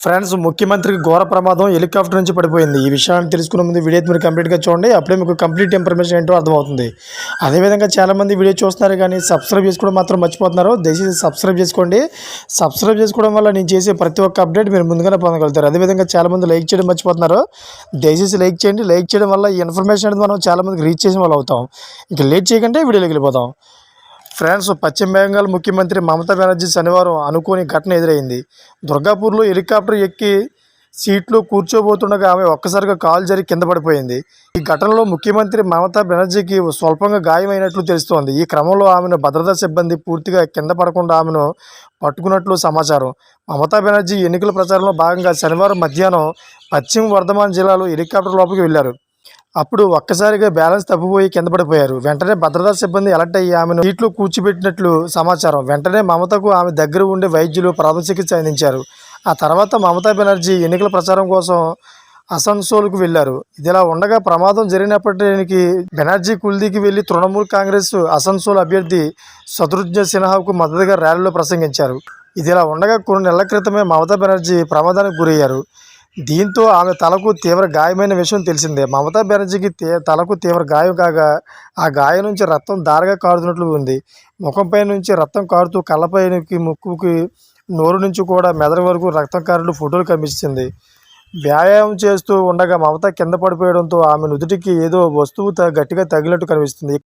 Friends, ముఖ్యమంత్రికి ఘోర ప్రమాదం హెలికాప్టర్ నుంచి పడిపోయింది. ఈ విషయాన్ని తెలుసుకునే ముందు వీడియో మీరు కంప్లీట్‌గా చూడండి. అప్పుడే మీకు కంప్లీట్ ఇన్ఫర్మేషన్ ఏంటో అర్థమవుతుంది. అదేవిధంగా చాలామంది వీడియో చూస్తున్నారు కానీ సబ్స్క్రైబ్ చేసుకోవడం మాత్రం మర్చిపోతున్నారు. దయచేసి సబ్స్క్రైబ్ చేసుకోండి. సబ్స్క్రైబ్ చేసుకోవడం వల్ల నేను చేసే ప్రతి ఒక్క అప్డేట్ మీరు ముందుగానే పొందగలుగుతారు. అదేవిధంగా చాలామంది లైక్ చేయడం మర్చిపోతున్నారు. దయచేసి లైక్ చేయండి. లైక్ చేయడం వల్ల ఈ ఇన్ఫర్మేషన్ అనేది మనం చాలామందికి రీచ్ చేసిన వాళ్ళు అవుతాం. ఇంకా లేట్ చేయకంటే వీడియోలోకి వెళ్ళిపోతాం. ఫ్రాన్స్ పశ్చిమ బెంగాల్ ముఖ్యమంత్రి మమతా బెనర్జీ శనివారం అనుకోని ఘటన ఎదురైంది. దుర్గాపూర్లో హెలికాప్టర్ ఎక్కి సీట్లో కూర్చోబోతుండగా ఆమె ఒక్కసారిగా కాలు జారి కింద పడిపోయింది. ఈ ఘటనలో ముఖ్యమంత్రి మమతా బెనర్జీకి స్వల్పంగా గాయమైనట్లు తెలుస్తోంది. ఈ క్రమంలో ఆమెను భద్రతా సిబ్బంది పూర్తిగా కింద పడకుండా ఆమెను పట్టుకున్నట్లు సమాచారం. మమతా బెనర్జీ ఎన్నికల ప్రచారంలో భాగంగా శనివారం మధ్యాహ్నం పశ్చిమ వర్ధమాన్ జిల్లాలో హెలికాప్టర్ లోపలికి వెళ్లారు. అప్పుడు ఒక్కసారిగా బ్యాలెన్స్ తప్పిపోయి కింద పడిపోయారు. వెంటనే భద్రతా సిబ్బంది అలర్ట్ అయ్యి ఆమెను సీట్లో కూర్చోబెట్టినట్లు సమాచారం. వెంటనే మమతకు ఆమె దగ్గర ఉండే వైద్యులు ప్రథమ చికిత్స అందించారు. ఆ తర్వాత మమతా బెనర్జీ ఎన్నికల ప్రచారం కోసం అసన్సోల్కు వెళ్లారు. ఇదిలా ఉండగా ప్రమాదం జరిగినప్పటికీ బెనర్జీ కుల్దీకి వెళ్లి తృణమూల్ కాంగ్రెస్ అసన్సోల్ అభ్యర్థి శత్రుఘ్న సిన్హాకు మద్దతుగా ర్యాలీలో ప్రసంగించారు. ఇదిలా ఉండగా కొన్ని నెలల క్రితమే మమతా బెనర్జీ ప్రమాదానికి గురయ్యారు. దీంతో ఆమె తలకు తీవ్ర గాయమైన విషయం తెలిసిందే. మమతా బెనర్జీకి తలకు తీవ్ర గాయం కాగా ఆ గాయం నుంచి రక్తం ధారగా కారుతున్నట్లు ఉంది. ముఖంపై నుంచి రక్తం కారుతూ కళ్ళపైకి, ముక్కుకి, నోరు నుంచి కూడా మెదడు వరకు రక్తం కారుతూ ఫోటోలు కనిపిస్తుంది. వ్యాయామం చేస్తూ ఉండగా మమత కింద పడిపోవడంతో ఆమె నుదుటికి ఏదో వస్తువు గట్టిగా తగిలినట్టు కనిపిస్తుంది.